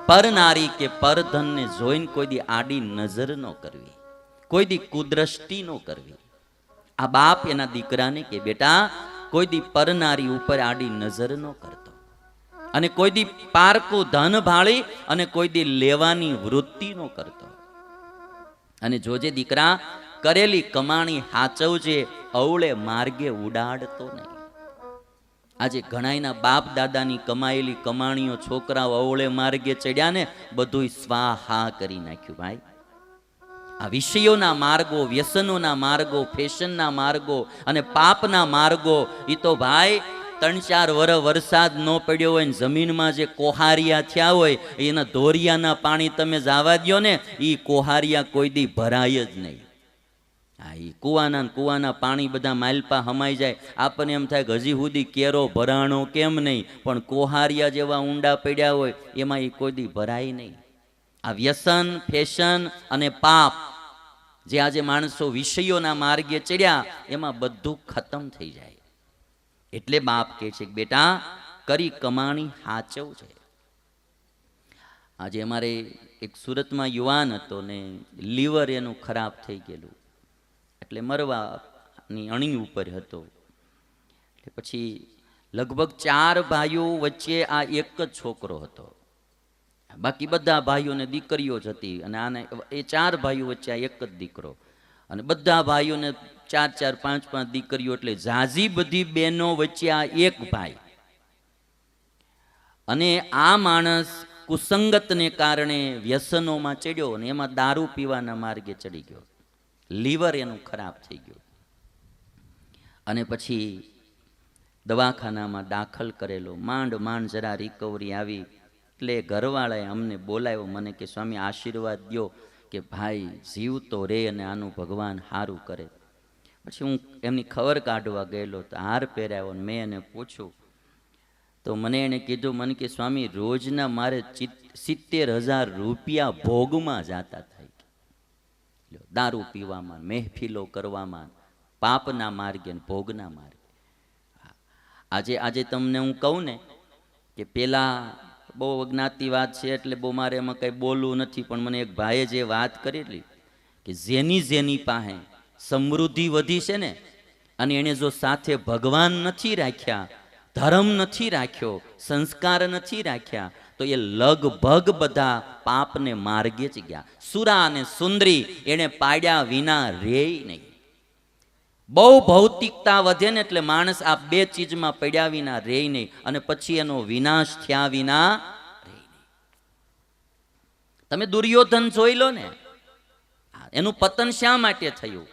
પરનારી કે પરધનને જોઈને કોઈ દી આડી નજર ન કરવી, કોઈ દી કુદ્રષ્ટિ ન કરવી. આ બાપ એના દીકરાને કે બેટા કોઈ દી પરનારી ઉપર આડી નજર ન કરતો, અને કોઈ દી પારકું ધન ભાળી અને કોઈ દી લેવાની વૃત્તિ ન કરતો. અને જોજે દીકરા કરેલી કમાણી હાચવજે, અવળે માર્ગે ઉડાડતો નહીં. આજે ઘણાયના બાપ દાદાની કમાયેલી કમાણીઓ છોકરાઓ અવળે માર્ગે ચડ્યા ને બધું સ્વાહા કરી નાખ્યું. ભાઈ આ વિષયોના માર્ગો, વ્યસનોના માર્ગો, ફેશનના માર્ગો અને પાપના માર્ગો, એ તો ભાઈ 3-4 વરસાદ ન પડ્યો હોય ને જમીનમાં જે કોહારિયા થયા હોય એના ધોરિયાના પાણી તમે જવા દો ને, એ કોહારિયા કોઈ દી ભરાય જ નહીં. હા, એ કુવાના પાણી બધા માલપા હમાઈ જાય. આપણને એમ થાય કે હજી સુધી કેરો ભરાણો કેમ નહીં, પણ કોહારિયા જેવા ઊંડા પડ્યા હોય એમાં એ કોઈ દી ભરાય નહીં. આ વ્યસન, ફેશન અને પાપ જે આજે માણસો વિષયોના માર્ગે ચડ્યા એમાં બધું ખતમ થઈ જાય. એટલે બાપ કહે છે કે બેટા કરી કમાણી હાચવ છે. આજે અમારે એક સુરતમાં યુવાન હતો ને લીવર એનું ખરાબ થઈ ગયેલું, એટલે મરવાની અણી ઉપર હતો. એટલે પછી લગભગ 4 ભાઈઓ વચ્ચે આ એક જ છોકરો હતો, બાકી બધા ભાઈઓને દીકરીઓ જ હતી. અને આને એ 4 ભાઈઓ વચ્ચે આ એક જ દીકરો, અને બધા ભાઈઓને 4-4, 5-5 દીકરીઓ, એટલે ઝાઝી બધી બહેનો વચ્ચે આ એક ભાઈ. અને આ માણસ કુસંગતને કારણે વ્યસનોમાં ચડ્યો અને એમાં દારૂ પીવાના માર્ગે ચડી ગયો. લીવર એનું ખરાબ થઈ ગયું અને પછી દવાખાનામાં દાખલ કરેલો. માંડ જરા રિકવરી આવી. એટલે ઘરવાળાએ અમને બોલાવ્યો, મને કે સ્વામી આશીર્વાદ દો કે ભાઈ જીવતો રે અને આનું ભગવાન સારું કરે. પછી હું એમની ખબર કાઢવા ગયેલો તો હાર પહેરાવ્યો ને મેં એને પૂછ્યું તો મને એને કીધું, મને કે સ્વામી રોજના મારે 70,000 રૂપિયા ભોગમાં જાતા થાય, દારૂ પીવામાં, મહેફિલો કરવામાં, પાપના માર્ગે ને ભોગના માર્ગે. આજે તમને હું કહું ને કે પેલા બહુ અજ્ઞાતિવાદ છે એટલે બહુ મારે એમાં કંઈ બોલવું નથી, પણ મને એક ભાઈએ જે વાત કરેલી કે જેની પાસે સમૃદ્ધિ વધી છે ને અને એણે જો સાથે ભગવાન નથી રાખ્યા, ધર્મ નથી રાખ્યો, સંસ્કાર નથી રાખ્યા, તો એ લગભગ બધા પાપને માર્ગે જ ગયા. સુરા અને સુંદરી એને પાડ્યા વિના રે નહીં. બહુ ભૌતિકતા વધે ને એટલે માણસ આ 2 ચીજમાં પડ્યા વિના રે નહીં, અને પછી એનો વિનાશ થયા વિના રે નહીં. તમે દુર્યોધન જોઈ લો ને, એનું પતન શા માટે થયું?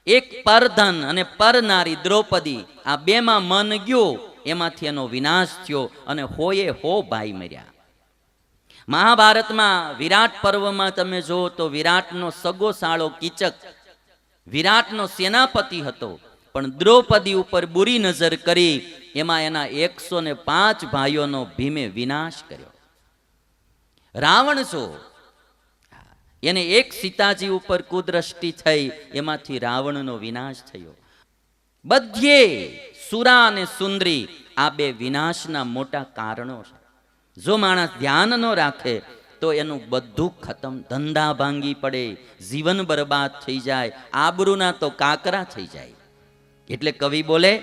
એક પરધન અને પરનારી દ્રૌપદી, આ 2માં મન ગયું, એમાંથી એનો વિનાશ થયો અને હોયે હો ભાઈ મર્યા. મહાભારતમાં વિરાટ પર્વમાં તમે જો તો વિરાટનો સગો સાળો કીચક વિરાટનો સેનાપતિ હતો, પણ દ્રૌપદી ઉપર બુરી નજર કરી એમાં એના 105 ભાઈઓનો ભીમે વિનાશ કર્યો. રાવણ જો એને એક સીતાજી ઉપર કુદ્રષ્ટિ થઈ, એમાંથી રાવણનો વિનાશ થયો. બધે સુરા અને સુંદરી આ 2 વિનાશના મોટા કારણો છે. જો માણસ ધ્યાન ન રાખે તો એનું બધું ખતમ, ધંધા ભાંગી પડે, જીવન બરબાદ થઈ જાય, આબરૂના તો કાકરા થઈ જાય. એટલે કવિ બોલે,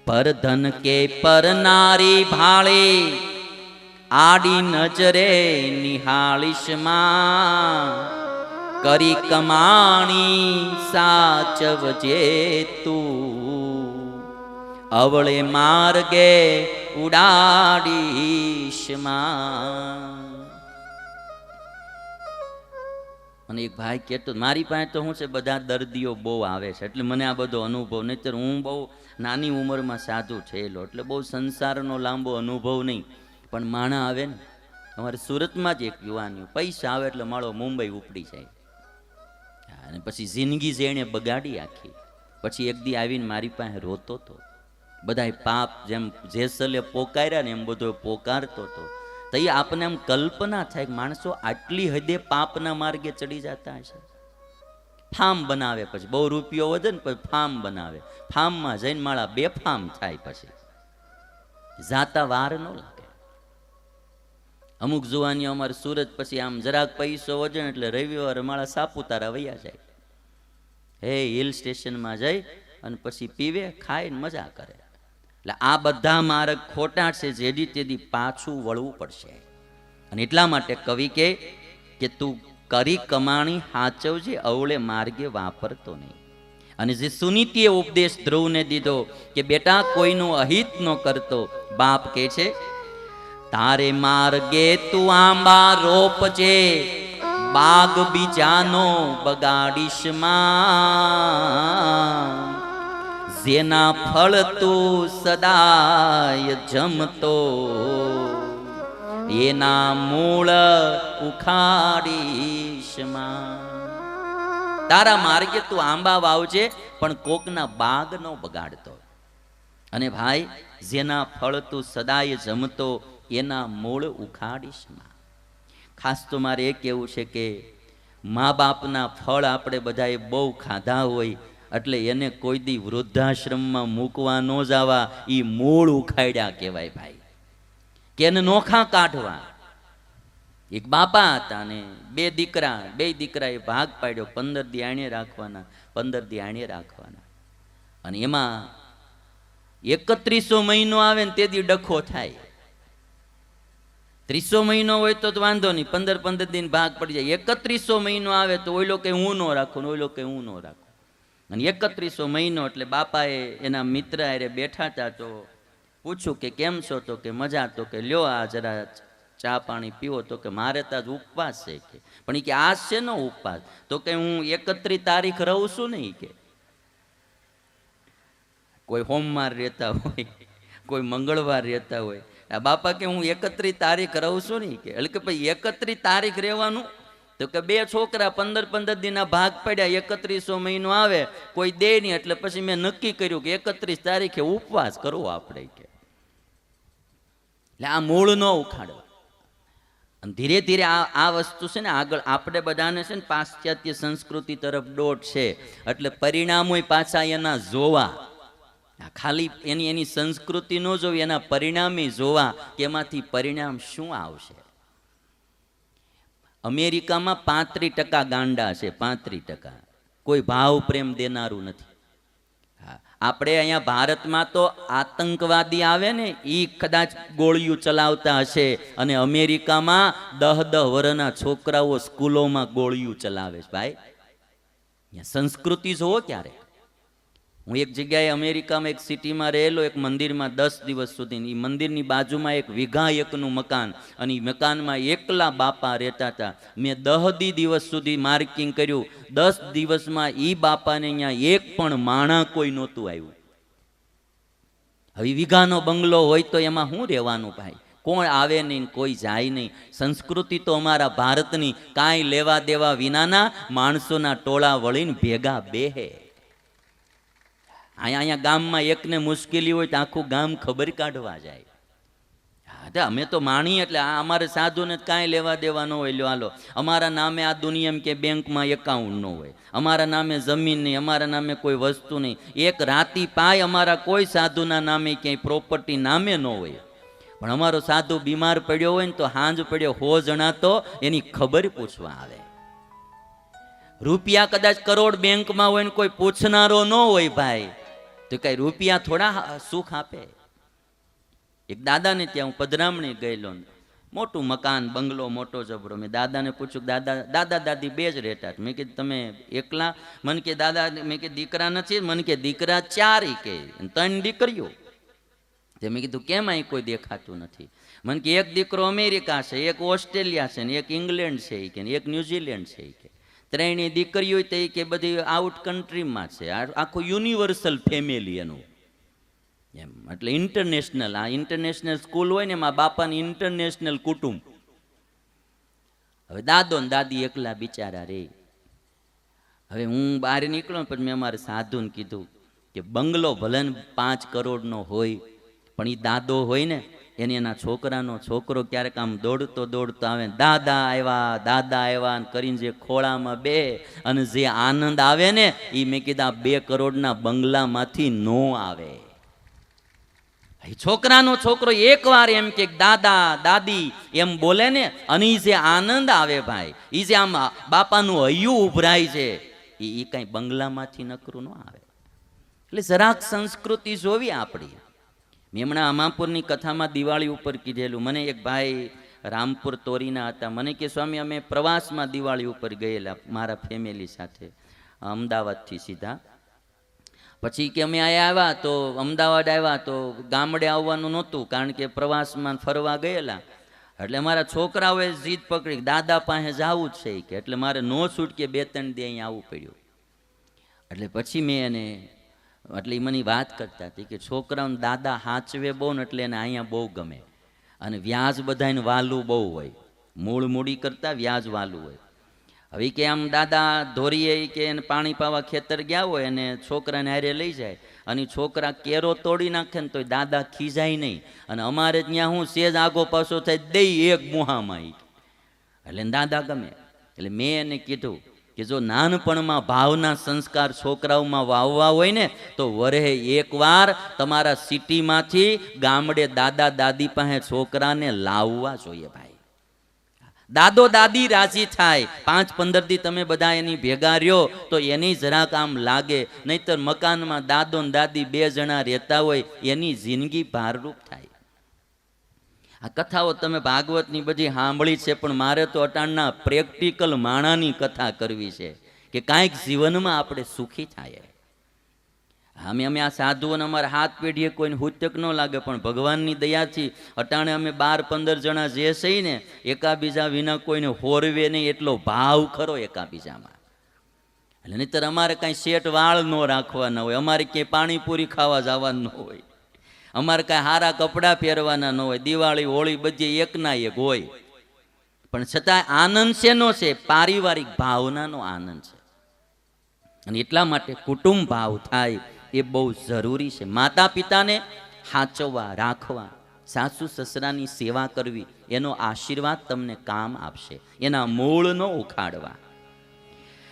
પરધન કે પરનારી ભાળે, આડી નજરે નિહાળીશમાં, કરી કમાણી સાચવજે તું, અવળે માર્ગે ઉડાડીશમાં. અને એક ભાઈ કહેતો, મારી પાસે તો શું છે, બધા દર્દીઓ બહુ આવે છે એટલે મને આ બધો અનુભવ નહીં. હું બહુ નાની ઉંમરમાં સાધુ થયેલો એટલે બહુ સંસારનો લાંબો અનુભવ નહીં, પણ માણા આવે ને, અમારે સુરતમાં જ એક યુવાન, પૈસા આવે એટલે માળો મુંબઈ ઉપડી જાય, અને પછી જિંદગી જે એને બગાડી આખી. પછી એક દી આવીને મારી પાસે રોતો હતો. બધા પાપ જેમ જેસલે પોકાર્યા ને એમ બધો પોકારતો હતો. તો એ આપણને એમ કલ્પના થાય કે માણસો આટલી હદે પાપના માર્ગે ચડી જતા હશે. ફાર્મ બનાવે, પછી બહુ રૂપિયો વધે ને પછી ફાર્મ બનાવે, ફાર્મમાં જઈને માળા બેફામ થાય, પછી જાતા વાર ન લાગે. અમુક જુવાનીઓ અમારે સુરત પછી આમ જરાક પૈસો વધે ને એટલે રવિવારે મારા સાપુતારા વૈયા જાય, હે હિલ સ્ટેશનમાં જઈ અને પછી પીવે ખાય ને મજા કરે. એટલે આ બધા માર્ગ ખોટા છે, જેદી તેદી પાછું વળવું પડશે. અને એટલા માટે કવિ કહે કે તું કરી કમાણી હાચવજે, અવળે માર્ગે વાપરતો નહીં. અને જે સુનીતિએ ઉપદેશ ધ્રુવને દીધો કે બેટા કોઈનું અહિત ન કરતો, બાપ કહે છે તારે માર્ગે તું આંબા રોપજે, બાગ બીજાનો બગાડીશ માં, જેના ફળ તું સદાય જમતો, એના મૂળ ઉખાડીશ માં. તારા માર્ગે તું આંબા વાવજે પણ કોકના બાગ નો બગાડતો. અને ભાઈ જેના ફળ તું સદાય જમતો, એના મૂળ ઉખાડીશ માં. ખાસ તો મારે એ કહેવું છે કે મા બાપના ફળ આપણે બધાએ બહુ ખાધા હોય એટલે એને કોઈ દી વૃદ્ધાશ્રમમાં મૂકવા ન જવા, એ મૂળ ઉખાડ્યા કહેવાય ભાઈ, કે એને નોખા કાઢવા. એક બાપા હતા ને બે દીકરાએ ભાગ પાડ્યો, 15 દી આણે રાખવાના, 15 દી આણે રાખવાના. અને એમાં 3100 મહિનો આવે ને તે દી ડખો થાય. 300 મહિનો હોય તો વાંધો નહીં, 15 દિન ભાગ પડી જાય. 3100 મહિનો આવે તો ઓઈલો કે હું ન રાખું, ઓઈલો કે હું ન રાખું. અને 3100 મહિનો એટલે બાપાએ એના મિત્ર હારે બેઠા હતા તો પૂછ્યું કે કેમ છો, તો કે મજા, તો કે લ્યો આ જરા ચા પાણી પીવો, તો કે મારે તો આજ ઉપવાસ છે કે. પણ એ કે આજ છે નો ઉપવાસ, તો કે હું 31 તારીખ રહું છું ને, કે કોઈ સોમવાર રહેતા હોય, કોઈ મંગળવાર રહેતા હોય. આ બાપા કે હું 31 તારીખ રહું છું ને, કે એટલે કે ભાઈ 31 તારીખ રહેવાનું, તો કે બે છોકરા 15 દિનના ભાગ પડ્યા, 3100 મહિનો આવે કોઈ દે નહીં, એટલે પછી મેં નક્કી કર્યું કે 31 તારીખે ઉપવાસ કરવો આપણે, કે એટલે આ મૂળ ન ઉખાડવા. અને ધીરે ધીરે આ વસ્તુ છે ને આગળ આપણે બધાને છે ને પાશ્ચાત્ય સંસ્કૃતિ તરફ દોટ છે, એટલે પરિણામો પાછા એના જોવા, ખાલી એની સંસ્કૃતિ ન જોવી, એના પરિણામે જોવા કે એમાંથી પરિણામ શું આવશે. અમેરિકામાં 35% ગાંડા છે, 35%. કોઈ ભાવ પ્રેમ દેનારું નથી. આપણે અહીંયા ભારતમાં તો આતંકવાદી આવે ને એ કદાચ ગોળીઓ ચલાવતા હશે, અને અમેરિકામાં 10 વર્ષના છોકરાઓ સ્કૂલોમાં ગોળીઓ ચલાવે છે. ભાઈ સંસ્કૃતિ જોવો ક્યારે. હું એક જગ્યાએ અમેરિકામાં એક સિટીમાં રહેલો, એક મંદિરમાં 10 દિવસ સુધી. એ મંદિરની બાજુમાં એક વીઘા એકનું મકાન, અને એ મકાનમાં એકલા બાપા રહેતા હતા. મેં 10 દિવસ સુધી માર્કિંગ કર્યું, 10 દિવસમાં એ બાપાને અહીંયા એક પણ માણા કોઈ નહોતું આવ્યું. હવે વીઘાનો બંગલો હોય તો એમાં શું રહેવાનું ભાઈ, કોણ આવે નહીં, કોઈ જાય નહીં. સંસ્કૃતિ તો અમારા ભારતની કાંઈ લેવા દેવા વિનાના માણસોના ટોળા વળીને ભેગા બેહે. અહીંયા ગામમાં એકને મુશ્કેલી હોય તો આખું ગામ ખબર કાઢવા જાય. અમે તો માણીએ એટલે અમારે સાધુને કાંઈ લેવા દેવા ન હોય. લ્યો હાલો, અમારા નામે આ દુનિયામાં કે બેંકમાં એકાઉન્ટ ન હોય, અમારા નામે જમીન નહીં, અમારા નામે કોઈ વસ્તુ નહીં, એક રાતી પાય અમારા કોઈ સાધુના નામે ક્યાંય પ્રોપર્ટી નામે ન હોય. પણ અમારો સાધુ બીમાર પડ્યો હોય ને તો હાંજ પડ્યો 100 જણા તો એની ખબર પૂછવા આવે. રૂપિયા કદાચ કરોડ બેંકમાં હોય ને કોઈ પૂછનારો ન હોય ભાઈ, તો કઈ રૂપિયા થોડા સુખ આપે. એક દાદાને ત્યાં હું પધરામણી ગયેલો, મોટું મકાન, બંગલો મોટો જબરો. મેં દાદાને પૂછ્યું, દાદા દાદી બે જ રહેતા. મેં કીધું તમે એકલા? મને કે દાદા, મેં કે દીકરા નથી? મને કે દીકરા 4 કે 3 દીકરીઓ. તે મેં કીધું કેમ અહીં કોઈ દેખાતું નથી? મને કે એક દીકરો અમેરિકા છે, એક ઓસ્ટ્રેલિયા છે, ને એક ઇંગ્લેન્ડ છે, કે એક ન્યુઝીલેન્ડ છે, કે 3 દીકરીઓ તે કે બધી આઉટ કન્ટ્રીમાં છે. આખું યુનિવર્સલ ફેમિલી એનું એમ. એટલે ઇન્ટરનેશનલ, આ ઇન્ટરનેશનલ સ્કૂલ હોય ને એમાં બાપાની ઇન્ટરનેશનલ કુટુંબ. હવે દાદો ને દાદી એકલા બિચારા રે. હવે હું બહાર નીકળ્યો પછી મેં અમારે સાધુને કીધું કે બંગલો ભલે 5 કરોડનો હોય, પણ એ દાદો હોય ને એને એના છોકરાનો છોકરો ક્યારેક આમ દોડતો આવે, દાદા આવ્યા કરીને જે ખોળામાં બે અને જે આનંદ આવે ને એ મેં કીધા 2 કરોડના બંગલામાંથી નો આવે. એ છોકરાનો છોકરો એકવાર એમ કે દાદા દાદી એમ બોલે ને, અને ઈ જે આનંદ આવે ભાઈ, ઈ જે આમ બાપાનું હૈયું ઉભરાય છે, એ કઈ બંગલામાંથી નકરું ન આવે. એટલે જરાક સંસ્કૃતિ જોવી આપણી. મેં હમણાં અમાપુરની કથામાં દિવાળી ઉપર કીધેલું. મને એક ભાઈ રામપુર તોરીના હતા, મને કે સ્વામી અમે પ્રવાસમાં દિવાળી ઉપર ગયેલા મારા ફેમિલી સાથે, અમદાવાદથી સીધા. પછી કે અમે અહીંયા આવ્યા તો અમદાવાદ આવ્યા તો ગામડે આવવાનું નહોતું, કારણ કે પ્રવાસમાં ફરવા ગયેલા. એટલે મારા છોકરાઓએ જીદ પકડી દાદા પાસે જવું જ છે કે, એટલે મારે નો છૂટકે 2-3 દી અહીંયા આવવું પડ્યું. એટલે પછી મેં એને, એટલે મને વાત કરતા હતી કે છોકરાઓને દાદા હાચવે બહુ ને એટલે એને અહીંયા બહુ ગમે, અને વ્યાજ બધાને વાલું બહુ હોય, મૂળ મૂડી કરતાં વ્યાજ વાલું હોય. હવે કે આમ દાદા ધોરીએ કે એને પાણી પાવા ખેતર ગયા હોય અને છોકરાને હારે લઈ જાય, અને છોકરા કેરો તોડી નાખે ને તોય દાદા ખીજાય નહીં. અને અમારે ત્યાં હું સેજ આગો પાછો થાય દઈ એક મુહામાં, એટલે દાદા ગમે. એટલે મેં એને કીધું કે જો નાનપણમાં ભાવના સંસ્કાર છોકરાઓમાં વાવવા હોય ને તો વરહે એકવાર તમારા સિટીમાંથી ગામડે દાદા દાદી પાસે છોકરાને લાવવા જોઈએ ભાઈ. દાદો દાદી રાજી થાય, 5-15 દી તમે બધા એની ભેગા રહ્યો તો એની જરાક આમ લાગે. નહીતર મકાનમાં દાદો ને દાદી 2 જણા રહેતા હોય, એની જિંદગી ભારરૂપ થાય. આ કથાઓ તમે ભાગવતની બધી સાંભળી છે, પણ મારે તો અટાણના પ્રેક્ટિકલ માણાની કથા કરવી છે કે કાંઈક જીવનમાં આપણે સુખી થાય. અમે આ સાધુઓને અમારા હાથ પેઢીએ કોઈને હુતક ન લાગે, પણ ભગવાનની દયાથી અટાણે અમે 12-15 જણા જે છીએ ને, એકાબીજા વિના કોઈને હોરવે નહીં એટલો ભાવ ખરો એકાબીજામાં. એટલે નહીતર અમારે કાંઈ શેઠ વાળ ન રાખવાના હોય, અમારે ક્યાંય પાણીપુરી ખાવા જવાનું ન હોય, અમારે કાંઈ સારા કપડાં પહેરવાના ન હોય, દિવાળી હોળી બધી એકના એક હોય. પણ છતાં આનંદ શેનો છે? પારિવારિક ભાવનાનો આનંદ છે. અને એટલા માટે કુટુંબ ભાવ થાય એ બહુ જરૂરી છે. માતા પિતાને સાચવવા રાખવા, સાસુ સસરાની સેવા કરવી, એનો આશીર્વાદ તમને કામ આપશે. એના મૂળ ન ઉખાડવા.